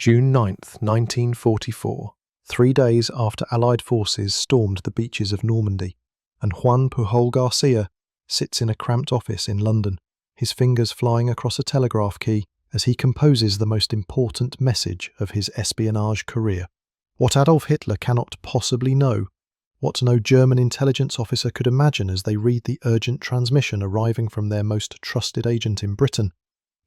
June 9, 1944, 3 days after Allied forces stormed the beaches of Normandy, and Juan Pujol Garcia sits in a cramped office in London, his fingers flying across a telegraph key as he composes the most important message of his espionage career. What Adolf Hitler cannot possibly know, what no German intelligence officer could imagine as they read the urgent transmission arriving from their most trusted agent in Britain,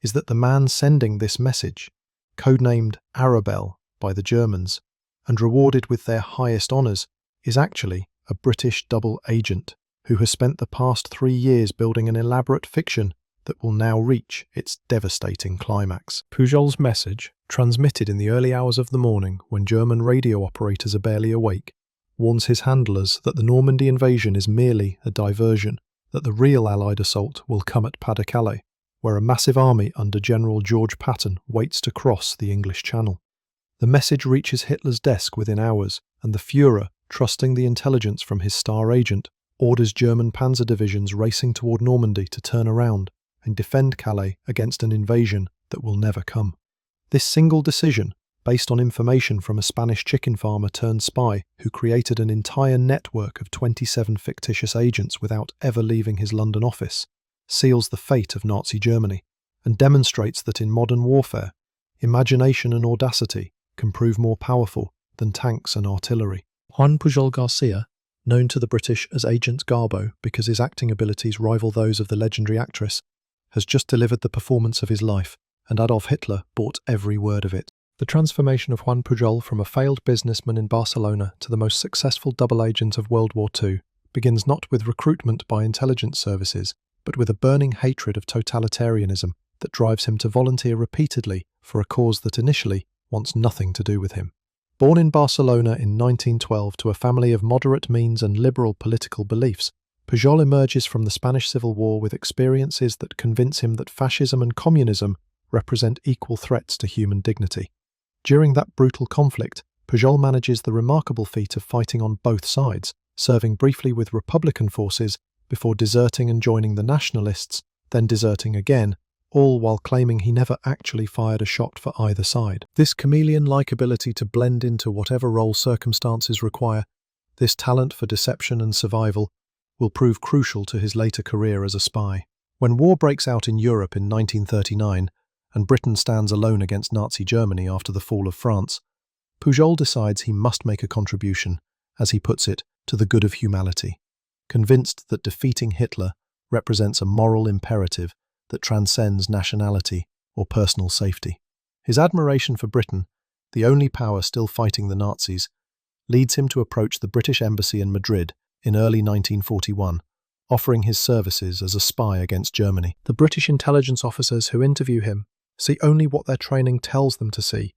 is that the man sending this message, codenamed Arabelle by the Germans, and rewarded with their highest honours, is actually a British double agent who has spent the past 3 years building an elaborate fiction that will now reach its devastating climax. Pujol's message, transmitted in the early hours of the morning when German radio operators are barely awake, warns his handlers that the Normandy invasion is merely a diversion, that the real Allied assault will come at Pas-de-Calais, where a massive army under General George Patton waits to cross the English Channel. The message reaches Hitler's desk within hours, and the Führer, trusting the intelligence from his star agent, orders German panzer divisions racing toward Normandy to turn around and defend Calais against an invasion that will never come. This single decision, based on information from a Spanish chicken farmer turned spy who created an entire network of 27 fictitious agents without ever leaving his London office, seals the fate of Nazi Germany and demonstrates that in modern warfare, imagination and audacity can prove more powerful than tanks and artillery. Juan Pujol Garcia, known to the British as Agent Garbo because his acting abilities rival those of the legendary actress, has just delivered the performance of his life, and Adolf Hitler bought every word of it. The transformation of Juan Pujol from a failed businessman in Barcelona to the most successful double agent of World War II begins not with recruitment by intelligence services, but with a burning hatred of totalitarianism that drives him to volunteer repeatedly for a cause that initially wants nothing to do with him. Born in Barcelona in 1912 to a family of moderate means and liberal political beliefs, Pujol emerges from the Spanish Civil War with experiences that convince him that fascism and communism represent equal threats to human dignity. During that brutal conflict, Pujol manages the remarkable feat of fighting on both sides, serving briefly with Republican forces before deserting and joining the Nationalists, then deserting again, all while claiming he never actually fired a shot for either side. This chameleon-like ability to blend into whatever role circumstances require, this talent for deception and survival, will prove crucial to his later career as a spy. When war breaks out in Europe in 1939, and Britain stands alone against Nazi Germany after the fall of France, Pujol decides he must make a contribution, as he puts it, to the good of humanity, convinced that defeating Hitler represents a moral imperative that transcends nationality or personal safety. His admiration for Britain, the only power still fighting the Nazis, leads him to approach the British embassy in Madrid in early 1941, offering his services as a spy against Germany. The British intelligence officers who interview him see only what their training tells them to see: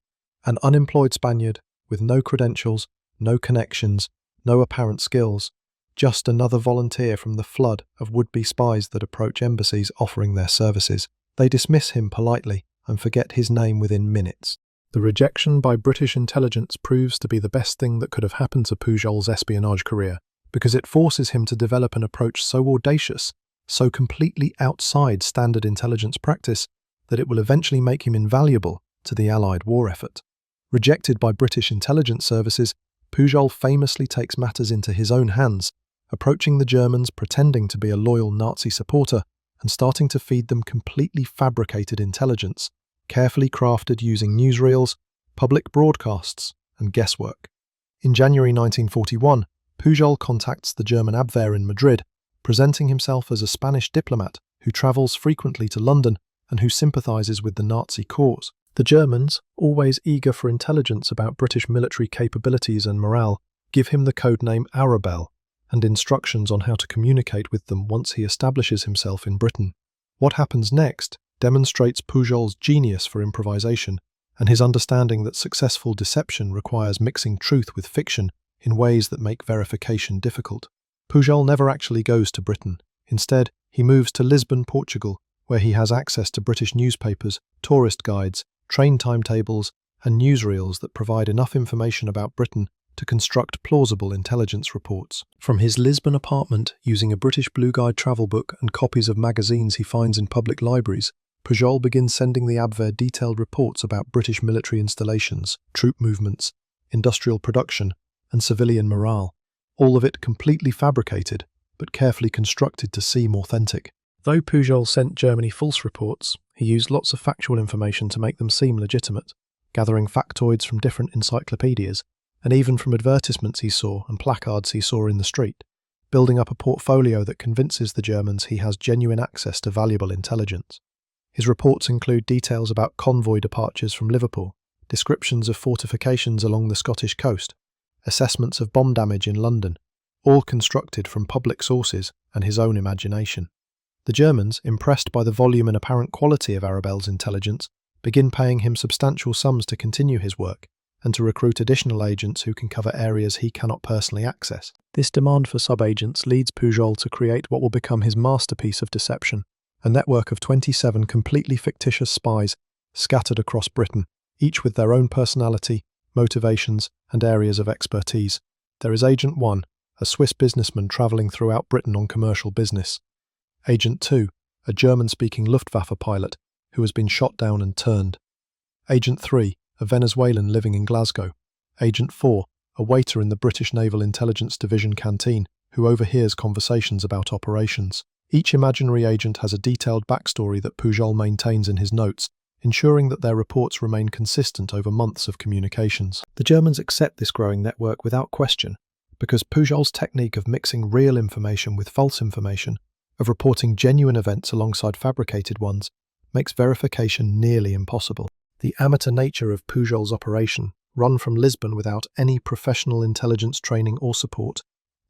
an unemployed Spaniard with no credentials, no connections, no apparent skills, just another volunteer from the flood of would-be spies that approach embassies offering their services. They dismiss him politely and forget his name within minutes. The rejection by British intelligence proves to be the best thing that could have happened to Pujol's espionage career, because it forces him to develop an approach so audacious, so completely outside standard intelligence practice, that it will eventually make him invaluable to the Allied war effort. Rejected by British intelligence services, Pujol famously takes matters into his own hands, approaching the Germans pretending to be a loyal Nazi supporter and starting to feed them completely fabricated intelligence, carefully crafted using newsreels, public broadcasts, and guesswork. In January 1941, Pujol contacts the German Abwehr in Madrid, presenting himself as a Spanish diplomat who travels frequently to London and who sympathizes with the Nazi cause. The Germans, always eager for intelligence about British military capabilities and morale, give him the codename Arabelle and instructions on how to communicate with them once he establishes himself in Britain. What happens next demonstrates Pujol's genius for improvisation and his understanding that successful deception requires mixing truth with fiction in ways that make verification difficult. Pujol never actually goes to Britain. Instead, he moves to Lisbon, Portugal, where he has access to British newspapers, tourist guides, train timetables, and newsreels that provide enough information about Britain to construct plausible intelligence reports. From his Lisbon apartment, using a British Blue Guide travel book and copies of magazines he finds in public libraries, Pujol begins sending the Abwehr detailed reports about British military installations, troop movements, industrial production, and civilian morale, all of it completely fabricated, but carefully constructed to seem authentic. Though Pujol sent Germany false reports, he used lots of factual information to make them seem legitimate, gathering factoids from different encyclopedias, and even from advertisements he saw and placards he saw in the street, building up a portfolio that convinces the Germans he has genuine access to valuable intelligence. His reports include details about convoy departures from Liverpool, descriptions of fortifications along the Scottish coast, assessments of bomb damage in London, all constructed from public sources and his own imagination. The Germans, impressed by the volume and apparent quality of Arabel's intelligence, begin paying him substantial sums to continue his work and to recruit additional agents who can cover areas he cannot personally access. This demand for sub-agents leads Pujol to create what will become his masterpiece of deception, a network of 27 completely fictitious spies scattered across Britain, each with their own personality, motivations, and areas of expertise. There is Agent 1, a Swiss businessman travelling throughout Britain on commercial business. Agent 2, a German-speaking Luftwaffe pilot who has been shot down and turned. Agent 3, a Venezuelan living in Glasgow. Agent 4, a waiter in the British Naval Intelligence Division canteen who overhears conversations about operations. Each imaginary agent has a detailed backstory that Pujol maintains in his notes, ensuring that their reports remain consistent over months of communications. The Germans accept this growing network without question, because Pujol's technique of mixing real information with false information, of reporting genuine events alongside fabricated ones, makes verification nearly impossible. The amateur nature of Pujol's operation, run from Lisbon without any professional intelligence training or support,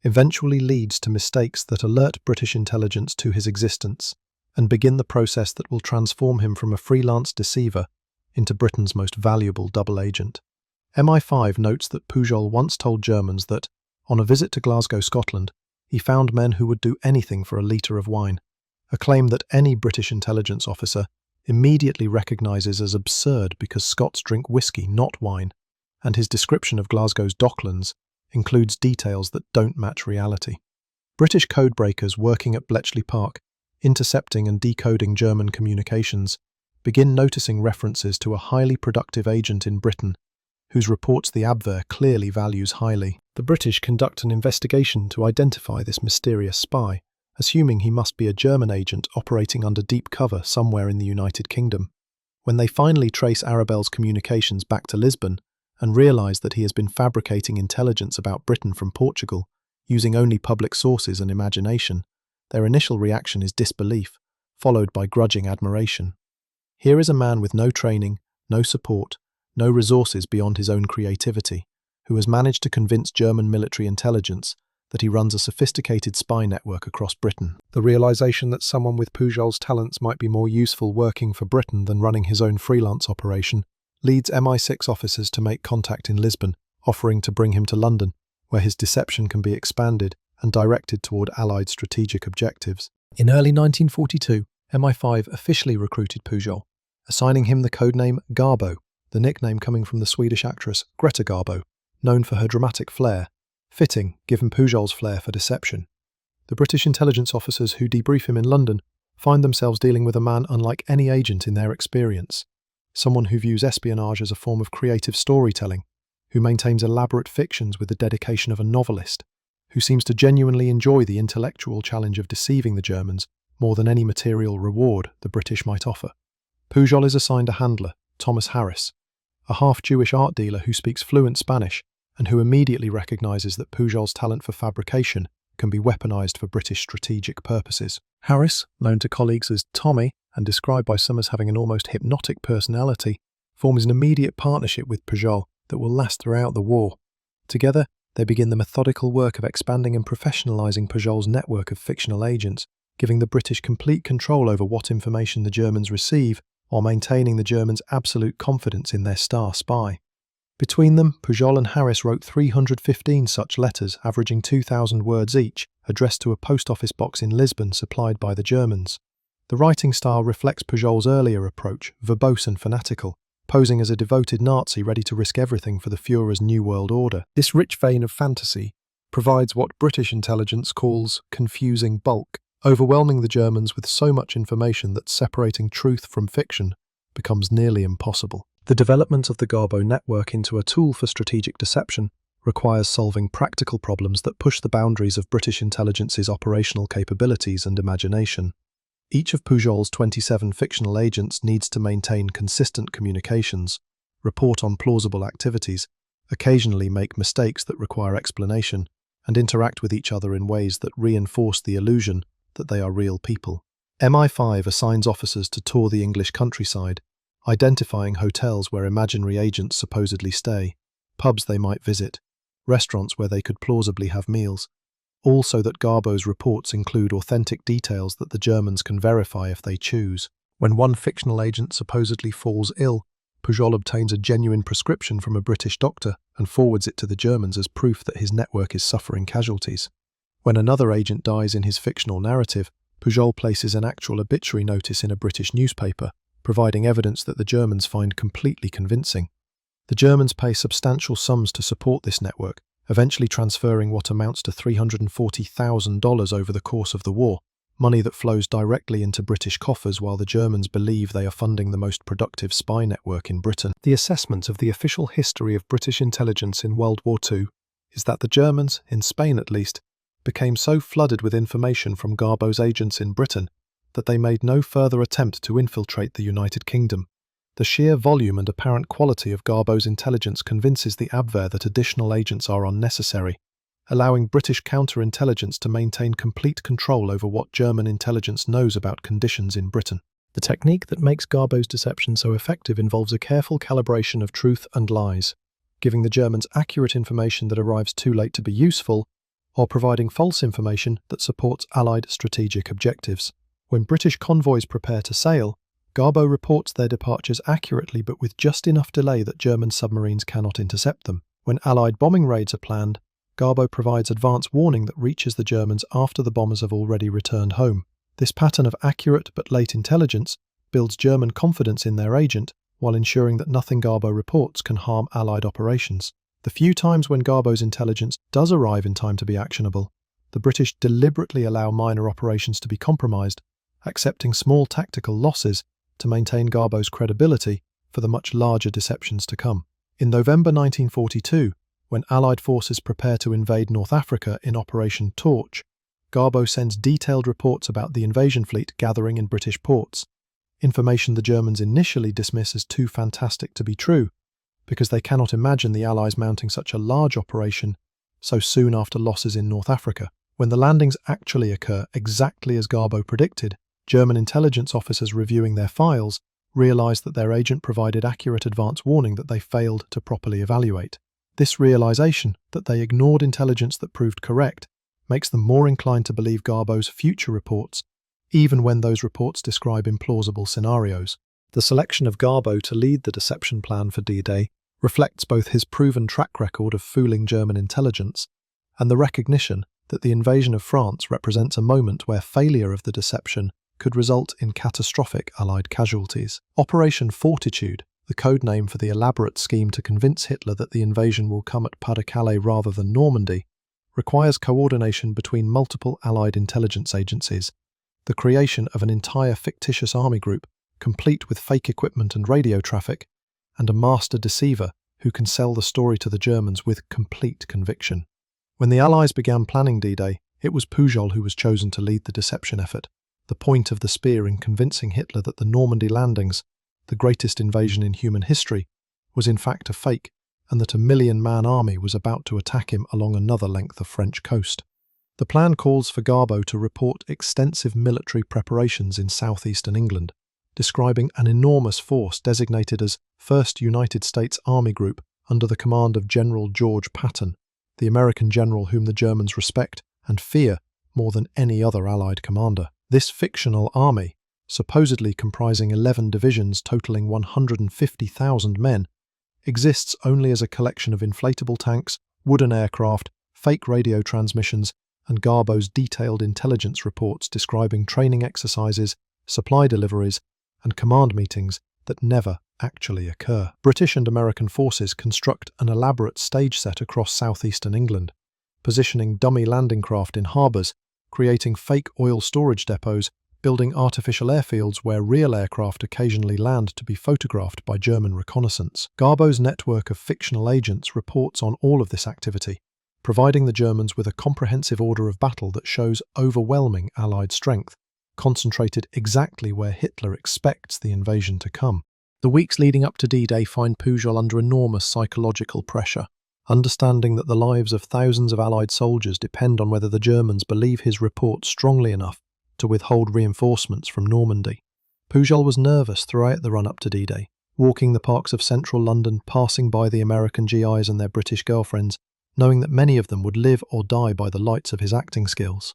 eventually leads to mistakes that alert British intelligence to his existence and begin the process that will transform him from a freelance deceiver into Britain's most valuable double agent. MI5 notes that Pujol once told Germans that, on a visit to Glasgow, Scotland, he found men who would do anything for a litre of wine, a claim that any British intelligence officer immediately recognises as absurd because Scots drink whiskey, not wine, and his description of Glasgow's docklands includes details that don't match reality. British codebreakers working at Bletchley Park, intercepting and decoding German communications, begin noticing references to a highly productive agent in Britain, whose reports the Abwehr clearly values highly. The British conduct an investigation to identify this mysterious spy, assuming he must be a German agent operating under deep cover somewhere in the United Kingdom. When they finally trace Arabel's communications back to Lisbon and realise that he has been fabricating intelligence about Britain from Portugal, using only public sources and imagination, their initial reaction is disbelief, followed by grudging admiration. Here is a man with no training, no support, no resources beyond his own creativity, who has managed to convince German military intelligence that he runs a sophisticated spy network across Britain. The realization that someone with Pujol's talents might be more useful working for Britain than running his own freelance operation leads MI6 officers to make contact in Lisbon, offering to bring him to London, where his deception can be expanded and directed toward Allied strategic objectives. In early 1942, MI5 officially recruited Pujol, assigning him the codename Garbo, the nickname coming from the Swedish actress Greta Garbo, known for her dramatic flair, fitting given Pujol's flair for deception. The British intelligence officers who debrief him in London find themselves dealing with a man unlike any agent in their experience, someone who views espionage as a form of creative storytelling, who maintains elaborate fictions with the dedication of a novelist, who seems to genuinely enjoy the intellectual challenge of deceiving the Germans more than any material reward the British might offer. Pujol is assigned a handler, Thomas Harris, a half-Jewish art dealer who speaks fluent Spanish and who immediately recognises that Pujol's talent for fabrication can be weaponised for British strategic purposes. Harris, known to colleagues as Tommy and described by some as having an almost hypnotic personality, forms an immediate partnership with Pujol that will last throughout the war. Together, they begin the methodical work of expanding and professionalising Pujol's network of fictional agents, giving the British complete control over what information the Germans receive, while maintaining the Germans' absolute confidence in their star spy. Between them, Pujol and Harris wrote 315 such letters, averaging 2,000 words each, addressed to a post office box in Lisbon supplied by the Germans. The writing style reflects Pujol's earlier approach, verbose and fanatical, posing as a devoted Nazi ready to risk everything for the Führer's New World Order. This rich vein of fantasy provides what British intelligence calls confusing bulk. overwhelming the Germans with so much information that separating truth from fiction becomes nearly impossible. The development of the Garbo network into a tool for strategic deception requires solving practical problems that push the boundaries of British intelligence's operational capabilities and imagination. Each of Pujol's 27 fictional agents needs to maintain consistent communications, report on plausible activities, occasionally make mistakes that require explanation, and interact with each other in ways that reinforce the illusion that they are real people. MI5 assigns officers to tour the English countryside, identifying hotels where imaginary agents supposedly stay, pubs they might visit, restaurants where they could plausibly have meals, all so that Garbo's reports include authentic details that the Germans can verify if they choose. When one fictional agent supposedly falls ill, Pujol obtains a genuine prescription from a British doctor and forwards it to the Germans as proof that his network is suffering casualties. When another agent dies in his fictional narrative, Pujol places an actual obituary notice in a British newspaper, providing evidence that the Germans find completely convincing. The Germans pay substantial sums to support this network, eventually transferring what amounts to $340,000 over the course of the war, money that flows directly into British coffers while the Germans believe they are funding the most productive spy network in Britain. The assessment of the official history of British intelligence in World War II is that the Germans, in Spain at least, became so flooded with information from Garbo's agents in Britain that they made no further attempt to infiltrate the United Kingdom. The sheer volume and apparent quality of Garbo's intelligence convinces the Abwehr that additional agents are unnecessary, allowing British counterintelligence to maintain complete control over what German intelligence knows about conditions in Britain. The technique that makes Garbo's deception so effective involves a careful calibration of truth and lies, giving the Germans accurate information that arrives too late to be useful, or providing false information that supports Allied strategic objectives. When British convoys prepare to sail, Garbo reports their departures accurately but with just enough delay that German submarines cannot intercept them. When Allied bombing raids are planned, Garbo provides advance warning that reaches the Germans after the bombers have already returned home. This pattern of accurate but late intelligence builds German confidence in their agent while ensuring that nothing Garbo reports can harm Allied operations. The few times when Garbo's intelligence does arrive in time to be actionable, the British deliberately allow minor operations to be compromised, accepting small tactical losses to maintain Garbo's credibility for the much larger deceptions to come. In November 1942, when Allied forces prepare to invade North Africa in Operation Torch, Garbo sends detailed reports about the invasion fleet gathering in British ports, information the Germans initially dismiss as too fantastic to be true, because they cannot imagine the Allies mounting such a large operation so soon after losses in North Africa. When the landings actually occur exactly as Garbo predicted, German intelligence officers reviewing their files realize that their agent provided accurate advance warning that they failed to properly evaluate. This realization that they ignored intelligence that proved correct makes them more inclined to believe Garbo's future reports, even when those reports describe implausible scenarios. The selection of Garbo to lead the deception plan for D-Day reflects both his proven track record of fooling German intelligence and the recognition that the invasion of France represents a moment where failure of the deception could result in catastrophic Allied casualties. Operation Fortitude, the code name for the elaborate scheme to convince Hitler that the invasion will come at Pas-de-Calais rather than Normandy, requires coordination between multiple Allied intelligence agencies, the creation of an entire fictitious army group, complete with fake equipment and radio traffic, and a master deceiver who can sell the story to the Germans with complete conviction. When the Allies began planning D-Day, it was Pujol who was chosen to lead the deception effort. The point of the spear in convincing Hitler that the Normandy landings, the greatest invasion in human history, was in fact a fake, and that a 1,000,000-man army was about to attack him along another length of French coast. The plan calls for Garbo to report extensive military preparations in southeastern England, describing an enormous force designated as 1st United States Army Group under the command of General George Patton, the American general whom the Germans respect and fear more than any other Allied commander. This fictional army, supposedly comprising 11 divisions totaling 150,000 men, exists only as a collection of inflatable tanks, wooden aircraft, fake radio transmissions, and Garbo's detailed intelligence reports describing training exercises, supply deliveries, and command meetings that never actually occur. British and American forces construct an elaborate stage set across southeastern England, positioning dummy landing craft in harbours creating fake oil storage depots, building artificial airfields where real aircraft occasionally land to be photographed by German reconnaissance. Garbo's network of fictional agents reports on all of this activity, providing the Germans with a comprehensive order of battle that shows overwhelming Allied strength, concentrated exactly where Hitler expects the invasion to come. The weeks leading up to D-Day find Pujol under enormous psychological pressure, understanding that the lives of thousands of Allied soldiers depend on whether the Germans believe his report strongly enough to withhold reinforcements from Normandy. Pujol was nervous throughout the run-up to D-Day, walking the parks of central London, passing by the American GIs and their British girlfriends, knowing that many of them would live or die by the lights of his acting skills.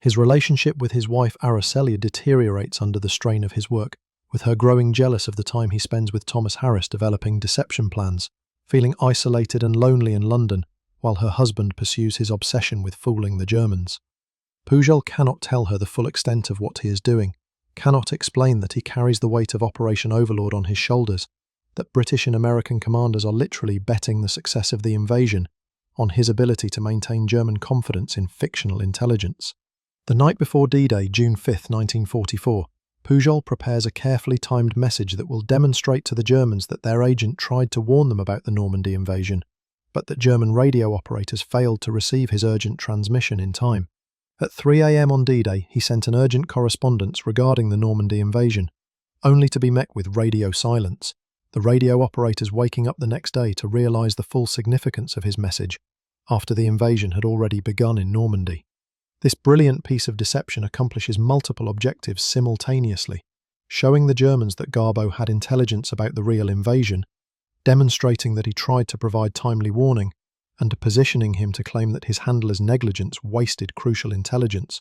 His relationship with his wife Araceli deteriorates under the strain of his work, with her growing jealous of the time he spends with Thomas Harris developing deception plans, feeling isolated and lonely in London, while her husband pursues his obsession with fooling the Germans. Pujol cannot tell her the full extent of what he is doing, cannot explain that he carries the weight of Operation Overlord on his shoulders, that British and American commanders are literally betting the success of the invasion on his ability to maintain German confidence in fictional intelligence. The night before D-Day, June 5, 1944, Pujol prepares a carefully timed message that will demonstrate to the Germans that their agent tried to warn them about the Normandy invasion, but that German radio operators failed to receive his urgent transmission in time. At 3 a.m. on D-Day, he sent an urgent correspondence regarding the Normandy invasion, only to be met with radio silence, the radio operators waking up the next day to realise the full significance of his message, after the invasion had already begun in Normandy. This brilliant piece of deception accomplishes multiple objectives simultaneously, showing the Germans that Garbo had intelligence about the real invasion, demonstrating that he tried to provide timely warning, and positioning him to claim that his handler's negligence wasted crucial intelligence,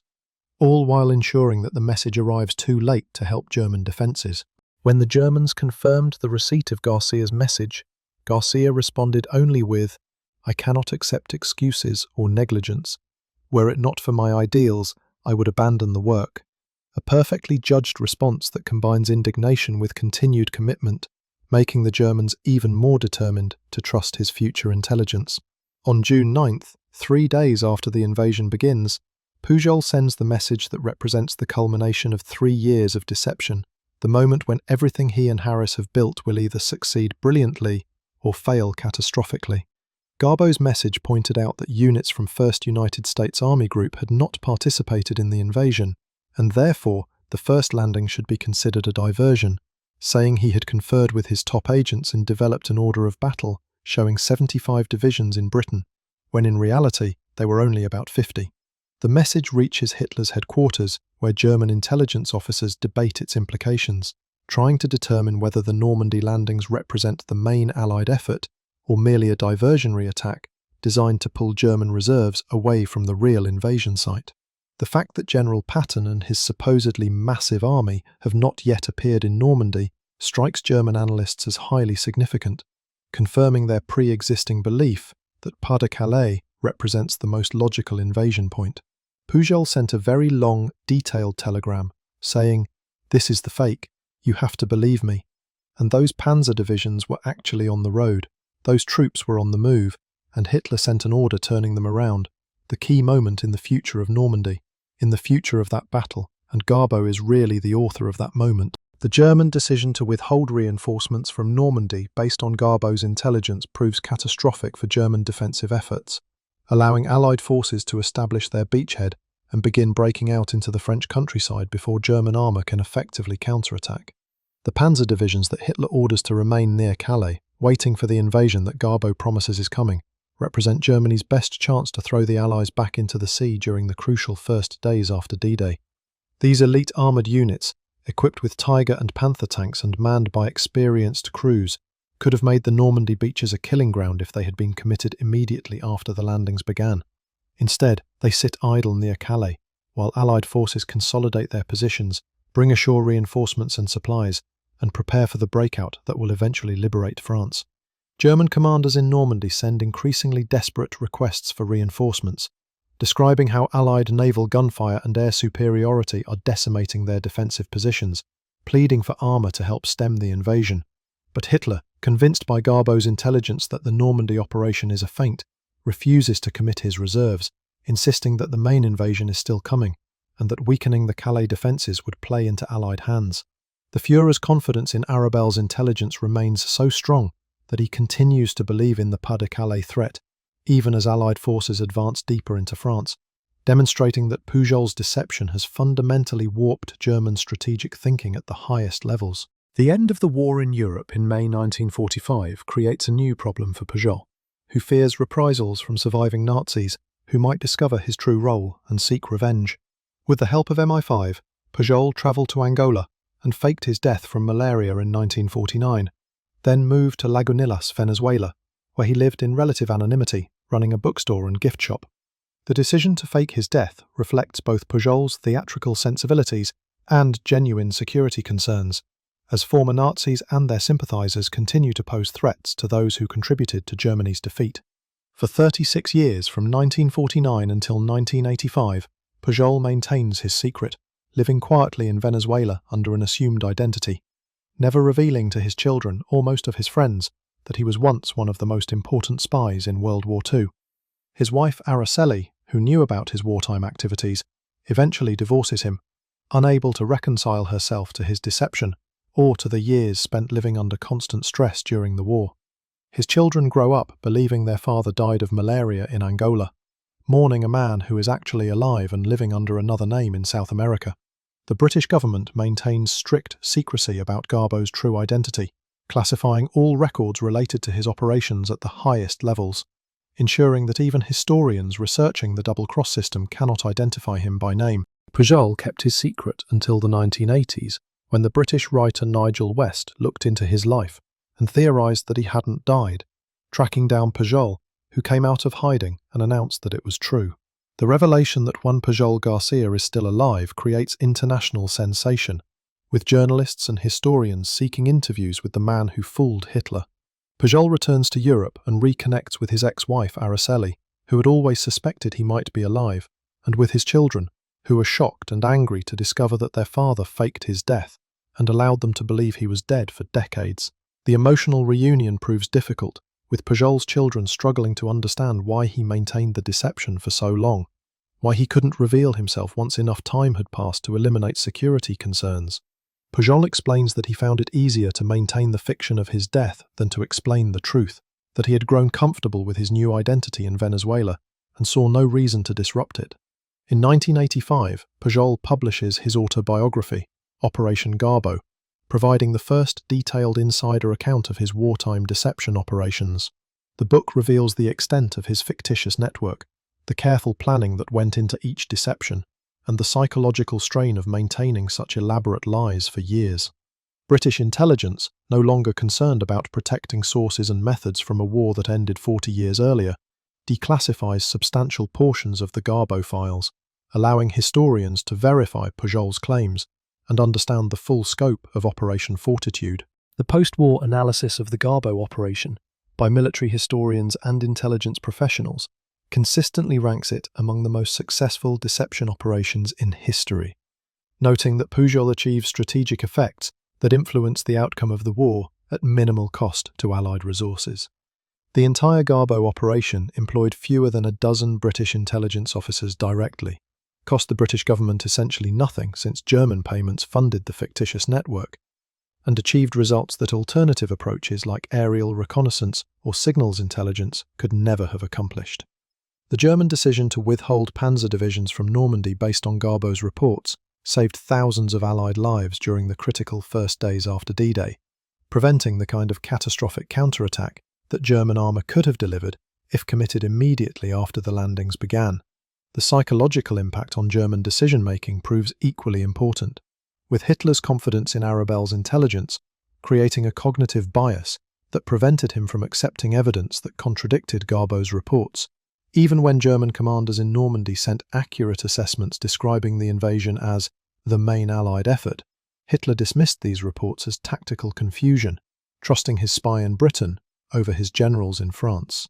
all while ensuring that the message arrives too late to help German defences. When the Germans confirmed the receipt of Garcia's message, Garcia responded only with, "I cannot accept excuses or negligence. Were it not for my ideals, I would abandon the work." A perfectly judged response that combines indignation with continued commitment, making the Germans even more determined to trust his future intelligence. On June 9th, 3 days after the invasion begins, Pujol sends the message that represents the culmination of 3 years of deception, the moment when everything he and Harris have built will either succeed brilliantly or fail catastrophically. Garbo's message pointed out that units from 1st United States Army Group had not participated in the invasion, and therefore the first landing should be considered a diversion, saying he had conferred with his top agents and developed an order of battle showing 75 divisions in Britain, when in reality they were only about 50. The message reaches Hitler's headquarters, where German intelligence officers debate its implications, trying to determine whether the Normandy landings represent the main Allied effort or merely a diversionary attack designed to pull German reserves away from the real invasion site. The fact that General Patton and his supposedly massive army have not yet appeared in Normandy strikes German analysts as highly significant, confirming their pre-existing belief that Pas-de-Calais represents the most logical invasion point. Pujol sent a very long, detailed telegram, saying, "This is the fake, you have to believe me." And those panzer divisions were actually on the road, those troops were on the move, and Hitler sent an order turning them around, the key moment in the future of Normandy, in the future of that battle, and Garbo is really the author of that moment. The German decision to withhold reinforcements from Normandy based on Garbo's intelligence proves catastrophic for German defensive efforts, allowing Allied forces to establish their beachhead and begin breaking out into the French countryside before German armour can effectively counterattack. The panzer divisions that Hitler orders to remain near Calais, waiting for the invasion that Garbo promises is coming, represent Germany's best chance to throw the Allies back into the sea during the crucial first days after D-Day. These elite armoured units, equipped with Tiger and Panther tanks and manned by experienced crews, could have made the Normandy beaches a killing ground if they had been committed immediately after the landings began. Instead, they sit idle near Calais, while Allied forces consolidate their positions, bring ashore reinforcements and supplies, and prepare for the breakout that will eventually liberate France. German commanders in Normandy send increasingly desperate requests for reinforcements, describing how Allied naval gunfire and air superiority are decimating their defensive positions, pleading for armour to help stem the invasion. But Hitler, convinced by Garbo's intelligence that the Normandy operation is a feint, refuses to commit his reserves, insisting that the main invasion is still coming, and that weakening the Calais defences would play into Allied hands. The Führer's confidence in Arabelle's intelligence remains so strong that he continues to believe in the Pas-de-Calais threat, even as Allied forces advance deeper into France, demonstrating that Pujol's deception has fundamentally warped German strategic thinking at the highest levels. The end of the war in Europe in May 1945 creates a new problem for Pujol, who fears reprisals from surviving Nazis who might discover his true role and seek revenge. With the help of MI5, Pujol travelled to Angola and faked his death from malaria in 1949, then moved to Lagunillas, Venezuela, where he lived in relative anonymity, running a bookstore and gift shop. The decision to fake his death reflects both Pujol's theatrical sensibilities and genuine security concerns, as former Nazis and their sympathisers continue to pose threats to those who contributed to Germany's defeat. For 36 years, from 1949 until 1985, Pujol maintains his secret, living quietly in Venezuela under an assumed identity, never revealing to his children or most of his friends that he was once one of the most important spies in World War II. His wife Araceli, who knew about his wartime activities, eventually divorces him, unable to reconcile herself to his deception or to the years spent living under constant stress during the war. His children grow up believing their father died of malaria in Angola, mourning a man who is actually alive and living under another name in South America. The British government maintains strict secrecy about Garbo's true identity, classifying all records related to his operations at the highest levels, ensuring that even historians researching the double-cross system cannot identify him by name. Pujol kept his secret until the 1980s, when the British writer Nigel West looked into his life and theorised that he hadn't died, tracking down Pujol, who came out of hiding and announced that it was true. The revelation that one Pujol Garcia is still alive creates international sensation, with journalists and historians seeking interviews with the man who fooled Hitler. Pujol returns to Europe and reconnects with his ex-wife Araceli, who had always suspected he might be alive, and with his children, who were shocked and angry to discover that their father faked his death and allowed them to believe he was dead for decades. The emotional reunion proves difficult, with Pujol's children struggling to understand why he maintained the deception for so long, why he couldn't reveal himself once enough time had passed to eliminate security concerns. Pujol explains that he found it easier to maintain the fiction of his death than to explain the truth, that he had grown comfortable with his new identity in Venezuela and saw no reason to disrupt it. In 1985, Pujol publishes his autobiography, Operation Garbo, providing the first detailed insider account of his wartime deception operations. The book reveals the extent of his fictitious network, the careful planning that went into each deception, and the psychological strain of maintaining such elaborate lies for years. British intelligence, no longer concerned about protecting sources and methods from a war that ended 40 years earlier, declassifies substantial portions of the Garbo files, allowing historians to verify Pujol's claims and understand the full scope of Operation Fortitude. The post-war analysis of the Garbo operation, by military historians and intelligence professionals, consistently ranks it among the most successful deception operations in history, noting that Pujol achieved strategic effects that influenced the outcome of the war at minimal cost to Allied resources. The entire Garbo operation employed fewer than a dozen British intelligence officers directly, cost the British government essentially nothing since German payments funded the fictitious network, and achieved results that alternative approaches like aerial reconnaissance or signals intelligence could never have accomplished. The German decision to withhold panzer divisions from Normandy based on Garbo's reports saved thousands of Allied lives during the critical first days after D-Day, preventing the kind of catastrophic counterattack that German armour could have delivered if committed immediately after the landings began. The psychological impact on German decision-making proves equally important, with Hitler's confidence in Arabelle's intelligence creating a cognitive bias that prevented him from accepting evidence that contradicted Garbo's reports. Even when German commanders in Normandy sent accurate assessments describing the invasion as the main Allied effort, Hitler dismissed these reports as tactical confusion, trusting his spy in Britain over his generals in France.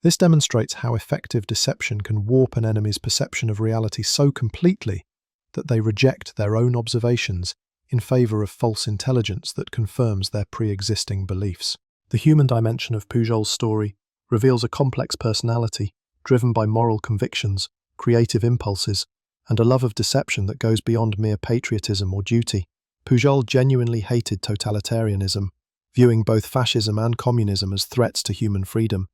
This demonstrates how effective deception can warp an enemy's perception of reality so completely that they reject their own observations in favour of false intelligence that confirms their pre-existing beliefs. The human dimension of Pujol's story reveals a complex personality driven by moral convictions, creative impulses, and a love of deception that goes beyond mere patriotism or duty. Pujol genuinely hated totalitarianism, viewing both fascism and communism as threats to human freedom,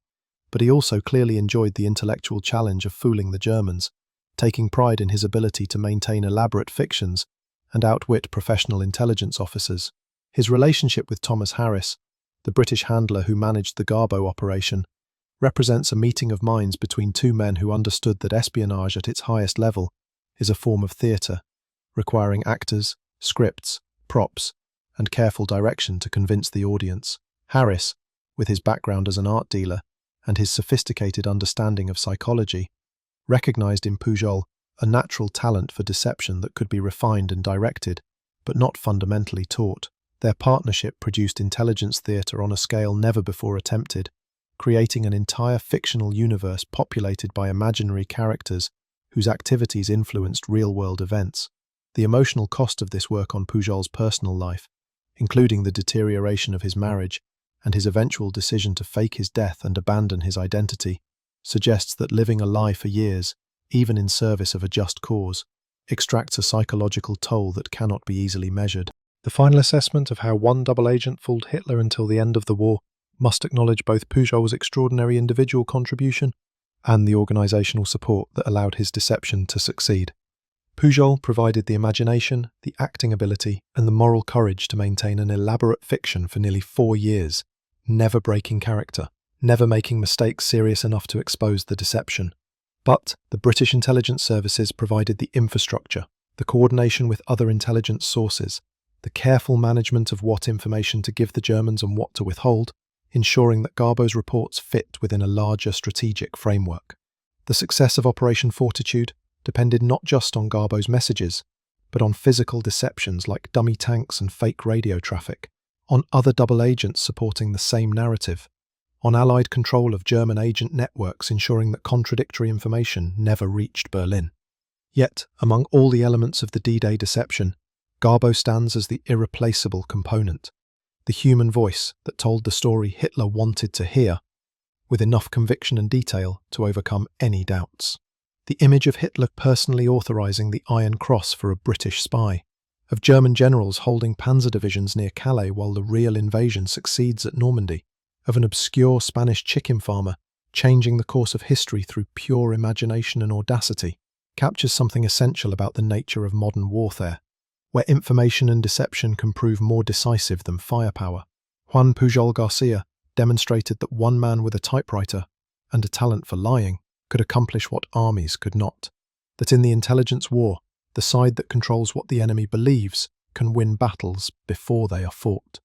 but he also clearly enjoyed the intellectual challenge of fooling the Germans, taking pride in his ability to maintain elaborate fictions and outwit professional intelligence officers. His relationship with Thomas Harris, the British handler who managed the Garbo operation, represents a meeting of minds between two men who understood that espionage at its highest level is a form of theatre, requiring actors, scripts, props, and careful direction to convince the audience. Harris, with his background as an art dealer and his sophisticated understanding of psychology, recognized in Pujol a natural talent for deception that could be refined and directed, but not fundamentally taught. Their partnership produced intelligence theatre on a scale never before attempted, creating an entire fictional universe populated by imaginary characters whose activities influenced real-world events. The emotional cost of this work on Pujol's personal life, including the deterioration of his marriage and his eventual decision to fake his death and abandon his identity, suggests that living a lie for years, even in service of a just cause, extracts a psychological toll that cannot be easily measured. The final assessment of how one double agent fooled Hitler until the end of the war must acknowledge both Pujol's extraordinary individual contribution and the organizational support that allowed his deception to succeed. Pujol provided the imagination, the acting ability, and the moral courage to maintain an elaborate fiction for nearly 4 years, never breaking character, never making mistakes serious enough to expose the deception. But the British intelligence services provided the infrastructure, the coordination with other intelligence sources, the careful management of what information to give the Germans and what to withhold, ensuring that Garbo's reports fit within a larger strategic framework. The success of Operation Fortitude depended not just on Garbo's messages, but on physical deceptions like dummy tanks and fake radio traffic, on other double agents supporting the same narrative, on Allied control of German agent networks ensuring that contradictory information never reached Berlin. Yet, among all the elements of the D-Day deception, Garbo stands as the irreplaceable component, the human voice that told the story Hitler wanted to hear, with enough conviction and detail to overcome any doubts. The image of Hitler personally authorizing the Iron Cross for a British spy, of German generals holding panzer divisions near Calais while the real invasion succeeds at Normandy, of an obscure Spanish chicken farmer changing the course of history through pure imagination and audacity, captures something essential about the nature of modern warfare, where information and deception can prove more decisive than firepower. Juan Pujol Garcia demonstrated that one man with a typewriter and a talent for lying could accomplish what armies could not, that in the intelligence war, the side that controls what the enemy believes can win battles before they are fought.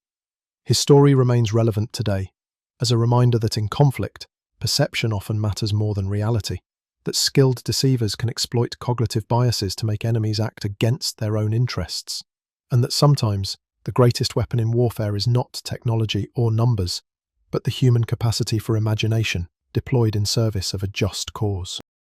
His story remains relevant today, as a reminder that in conflict, perception often matters more than reality, that skilled deceivers can exploit cognitive biases to make enemies act against their own interests, and that sometimes the greatest weapon in warfare is not technology or numbers, but the human capacity for imagination deployed in service of a just cause.